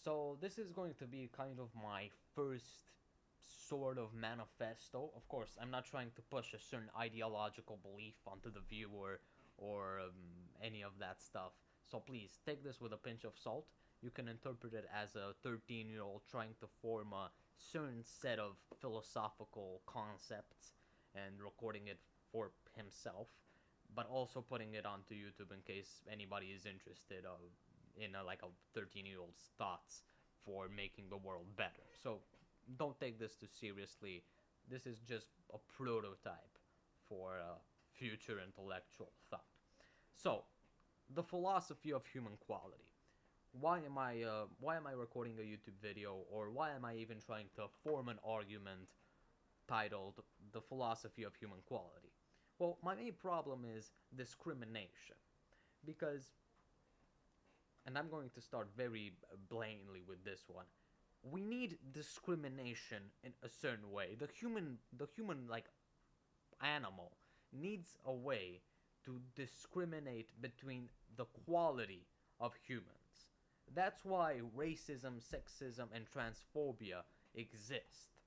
So this is going to be kind of my first sort of manifesto. Of course, I'm not trying to push a certain ideological belief onto the viewer or any of that stuff. So please take this with a pinch of salt. You can interpret it as a 13-year-old trying to form a certain set of philosophical concepts and recording it for himself, but also putting it onto YouTube in case anybody is interested in like a 13-year-old's thoughts for making the world better. So don't take this too seriously. This is just a prototype for future intellectual thought. So, the philosophy of human quality. Why am I recording a YouTube video, or why am I even trying to form an argument titled "The Philosophy of Human Quality"? Well, my main problem is discrimination, because, and I'm going to start very blatantly with this one. We need discrimination in a certain way. The human like animal needs a way to discriminate between the quality of humans. That's why racism, sexism, and transphobia exist.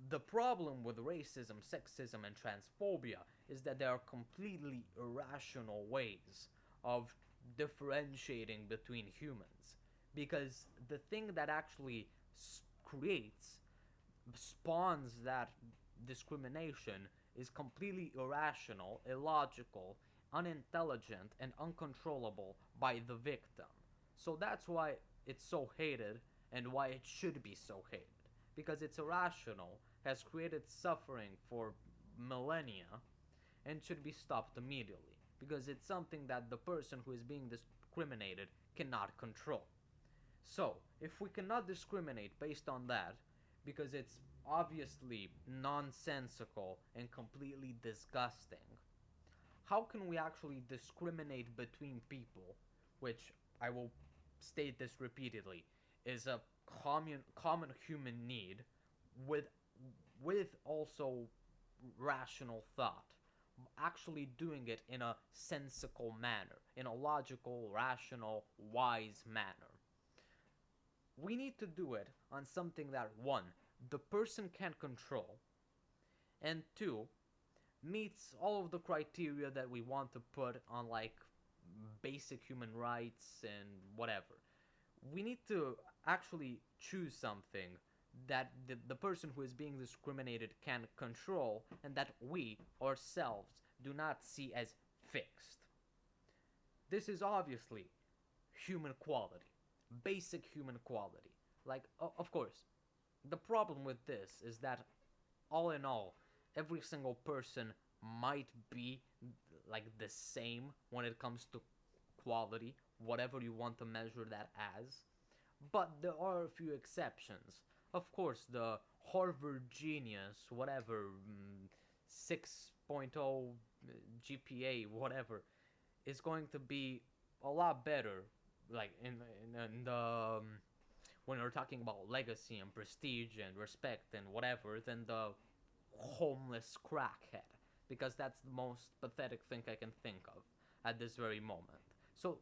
The problem with racism, sexism, and transphobia is that they are completely irrational ways of differentiating between humans. Because the thing that actually creates, spawns that discrimination is completely irrational, illogical, unintelligent, and uncontrollable by the victim. So that's why it's so hated and why it should be so hated. Because it's irrational, has created suffering for millennia, and should be stopped immediately. Because it's something that the person who is being discriminated cannot control. So, if we cannot discriminate based on that, because it's obviously nonsensical and completely disgusting, how can we actually discriminate between people, which I will state this repeatedly, is a common human need with also rational thought, actually doing it in a sensical manner, in a logical, rational, wise manner. We need to do it on something that, one, the person can control, and two, meets all of the criteria that we want to put on like basic human rights and whatever. We need to actually choose something that the person who is being discriminated can control and that we ourselves do not see as fixed. This is obviously human quality, basic human quality. Like, of course, the problem with this is that, all in all, every single person might be like the same when it comes to quality, whatever you want to measure that as. But there are a few exceptions. Of course, the Harvard genius, whatever, 6.0 GPA, whatever, is going to be a lot better, like in the when we're talking about legacy and prestige and respect and whatever, than the homeless crackhead, because that's the most pathetic thing I can think of at this very moment. So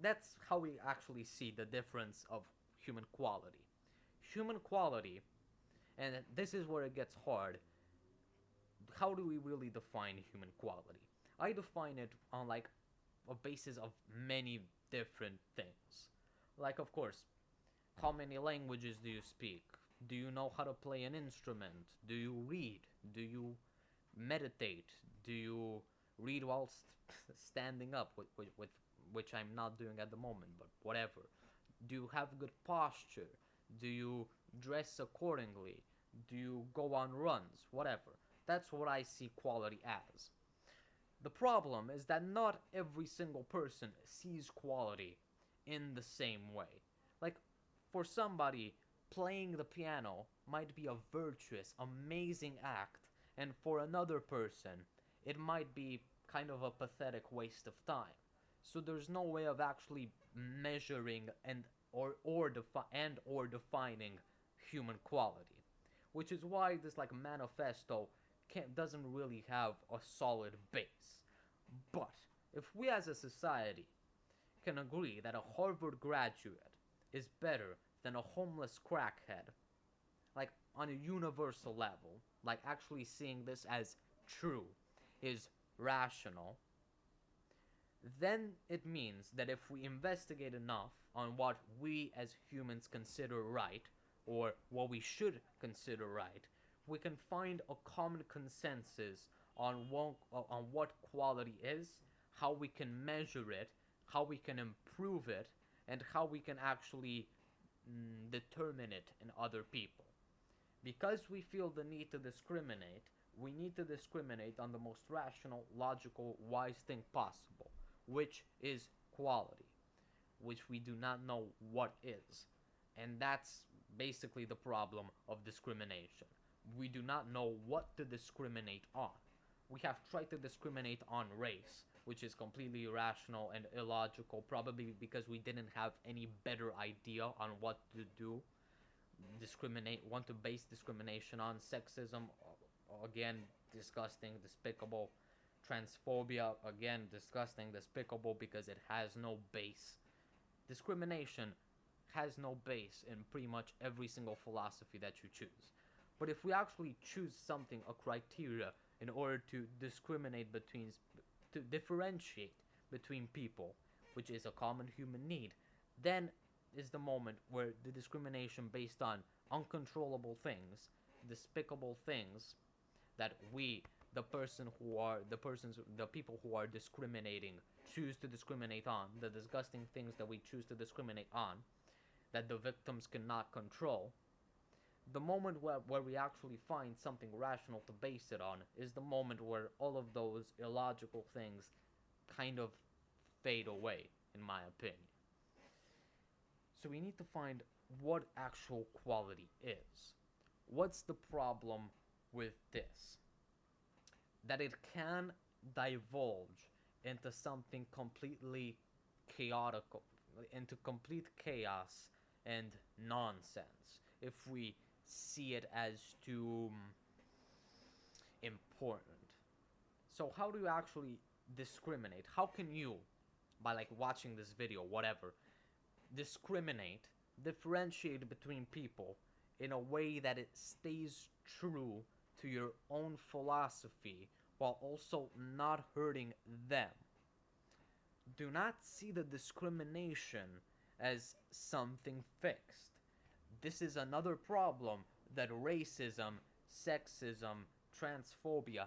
that's how we actually see the difference of human quality. Human quality, and this is where it gets hard. How do we really define human quality? I define it on like a basis of many different things. Like, of course, how many languages do you speak? Do you know how to play an instrument? Do you read? Do you meditate? Do you read whilst standing up, with which I'm not doing at the moment, but whatever? Do you have good posture? Do you dress accordingly? Do you go on runs? Whatever. That's what I see quality as. The problem is that not every single person sees quality in the same way. Like, for somebody, playing the piano might be a virtuous, amazing act, and for another person, it might be kind of a pathetic waste of time. So there's no way of actually measuring and or defining human quality, which is why this like manifesto doesn't really have a solid base. But if we as a society can agree that a Harvard graduate is better than a homeless crackhead, like on a universal level, like actually seeing this as true, is rational, then it means that if we investigate enough on what we as humans consider right, or what we should consider right, we can find a common consensus on what quality is, how we can measure it, how we can improve it, and how we can actually determine it in other people. Because we feel the need to discriminate, we need to discriminate on the most rational, logical, wise thing possible, which is quality, which we do not know what is. And that's basically the problem of discrimination. We do not know what to discriminate on. We have tried to discriminate on race, which is completely irrational and illogical, probably because we didn't have any better idea on what to do. Want to base discrimination on sexism, again disgusting, despicable. Transphobia, again disgusting, despicable, because it has no base. Discrimination has no base in pretty much every single philosophy that you choose. But if we actually choose something, a criteria, in order to discriminate between, to differentiate between people, which is a common human need, then is the moment where the discrimination based on uncontrollable things, despicable things that we, the people who are discriminating, choose to discriminate on, the disgusting things that we choose to discriminate on, that the victims cannot control, the moment where we actually find something rational to base it on is the moment where all of those illogical things kind of fade away, in my opinion. So we need to find what actual quality is. What's the problem with this? That it can divulge into something completely chaotic, into complete chaos and nonsense, if we see it as too important. So how do you actually discriminate? How can you, by like watching this video, whatever, discriminate, differentiate between people in a way that it stays true to your own philosophy while also not hurting them? Do not see the discrimination as something fixed. This is another problem that racism, sexism, transphobia,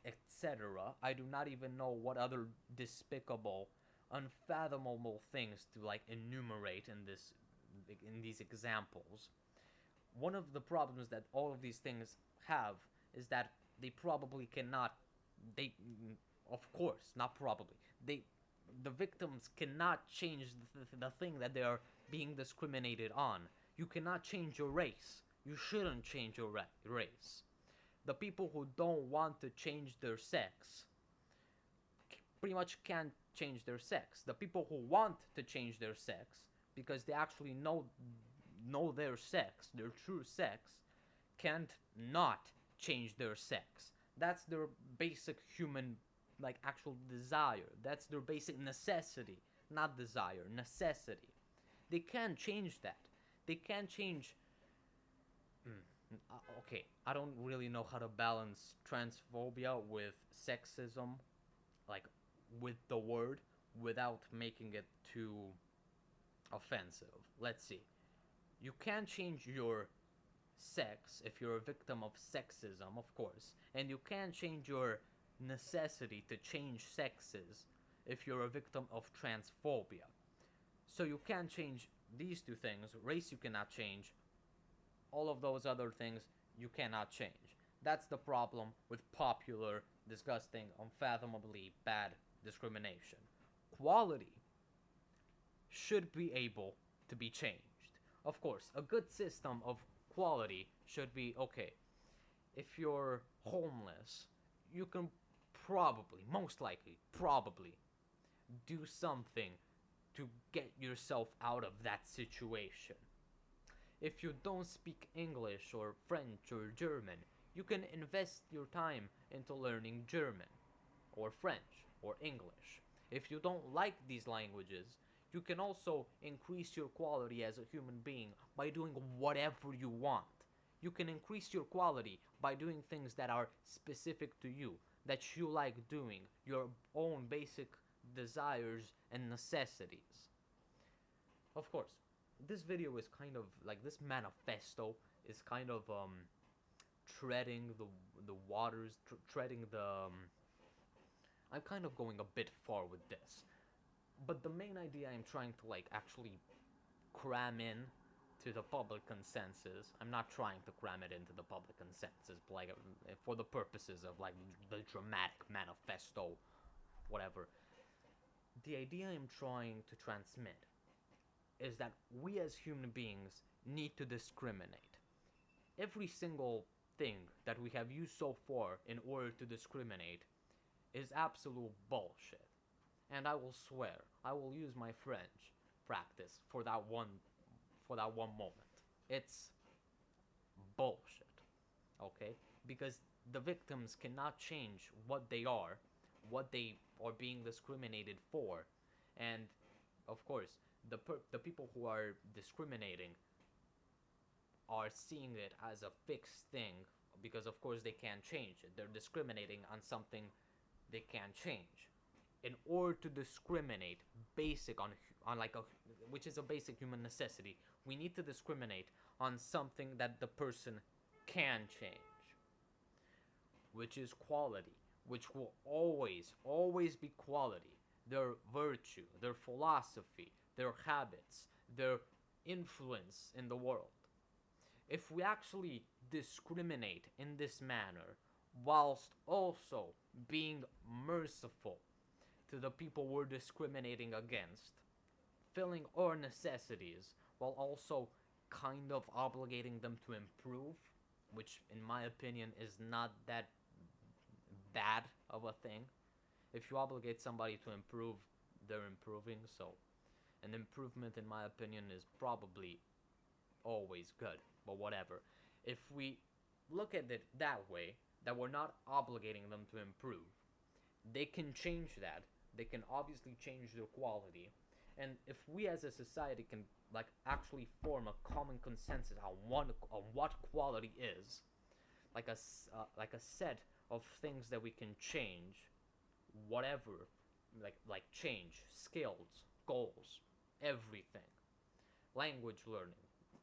etc. I do not even know what other despicable, unfathomable things to like enumerate in these examples. One of the problems that all of these things have is that they probably cannot, they of course, not probably, they the victims cannot change the thing that they are being discriminated on. You cannot change your race. You shouldn't change your race. The people who don't want to change their sex pretty much can't change their sex. The people who want to change their sex because they actually know their sex, their true sex, can't not change their sex. That's their basic human, like, actual desire. That's their basic necessity, not desire, necessity. They can't change that. They can't change. Okay, I don't really know how to balance transphobia with sexism, like with the word, without making it too offensive. Let's see. You can't change your sex if you're a victim of sexism, of course, and you can't change your necessity to change sexes if you're a victim of transphobia. So you can't change these two things. Race you cannot change. All of those other things you cannot change. That's the problem with popular, disgusting, unfathomably bad discrimination. Quality should be able to be changed. Of course, a good system of quality should be okay. If you're homeless, you can probably, most likely, probably do something to get yourself out of that situation. If you don't speak English or French or German, you can invest your time into learning German or French or English. If you don't like these languages, You can also increase your quality as a human being by doing whatever you want. You can increase your quality by doing things that are specific to you, that you like doing, your own basic desires and necessities. Of course, this video is kind of like this manifesto is kind of treading the waters, treading the. I'm kind of going a bit far with this, but the main idea I'm trying to like actually cram in to the public consensus. I'm not trying to cram it into the public consensus, but like for the purposes of like the dramatic manifesto, whatever. The idea I'm trying to transmit is that we as human beings need to discriminate. Every single thing that we have used so far in order to discriminate is absolute bullshit. And I will swear, I will use my French practice for that one moment. It's bullshit. Okay? Because the victims cannot change what they are being discriminated for. And of course, the people who are discriminating are seeing it as a fixed thing because of course they can't change it. They're discriminating on something they can't change. In order to discriminate basic on like a which is a basic human necessity, we need to discriminate on something that the person can change, which is quality, which will always be quality. Their virtue, their philosophy, their habits, their influence in the world. If we actually discriminate in this manner, whilst also being merciful to the people we're discriminating against, filling our necessities while also kind of obligating them to improve, which in my opinion is not that bad of a thing. If you obligate somebody to improve, they're improving, so an improvement in my opinion is probably always good, but whatever. If we look at it that way, that we're not obligating them to improve, they can change that. They can obviously change their quality. And if we as a society can like actually form a common consensus on what quality is, like a set of things that we can change, whatever, like change skills, goals, everything, language learning,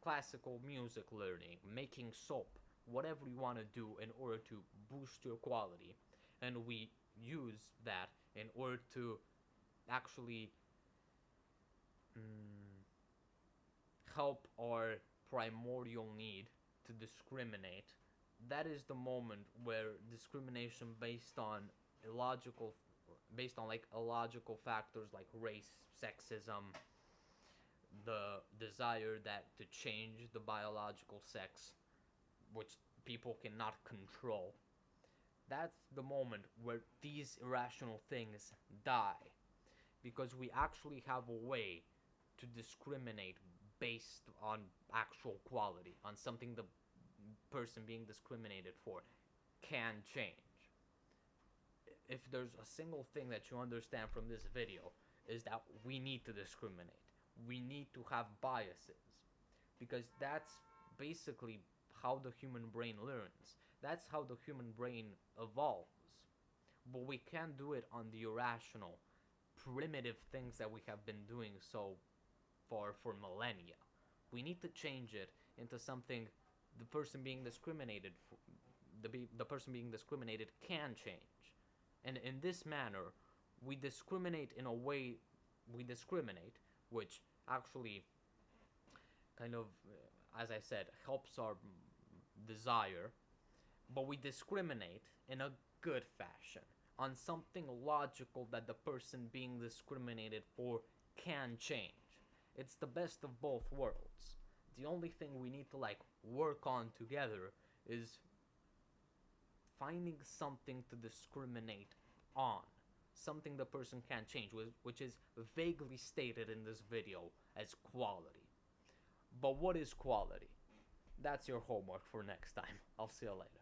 classical music learning, making soap, whatever you want to do in order to boost your quality, and we use that in order to actually help our primordial need to discriminate. That is the moment where discrimination based on like illogical factors like race, sexism, the desire that to change the biological sex, which people cannot control. That's the moment where these irrational things die, because we actually have a way to discriminate based on actual quality, on something the person being discriminated for can change. If there's a single thing that you understand from this video, is that we need to discriminate. We need to have biases, because that's basically how the human brain learns. That's how the human brain evolves. But we can't do it on the irrational, primitive things that we have been doing so far for millennia. We need to change it into something the person being discriminated for, the person being discriminated can change. And in this manner, we discriminate in a way we discriminate, which actually kind of, as I said, helps our desire, but we discriminate in a good fashion on something logical that the person being discriminated for can change. It's the best of both worlds. The only thing we need to like work on together is finding something to discriminate on, something the person can change, which is vaguely stated in this video as quality. But what is quality? That's your homework for next time. I'll see you later.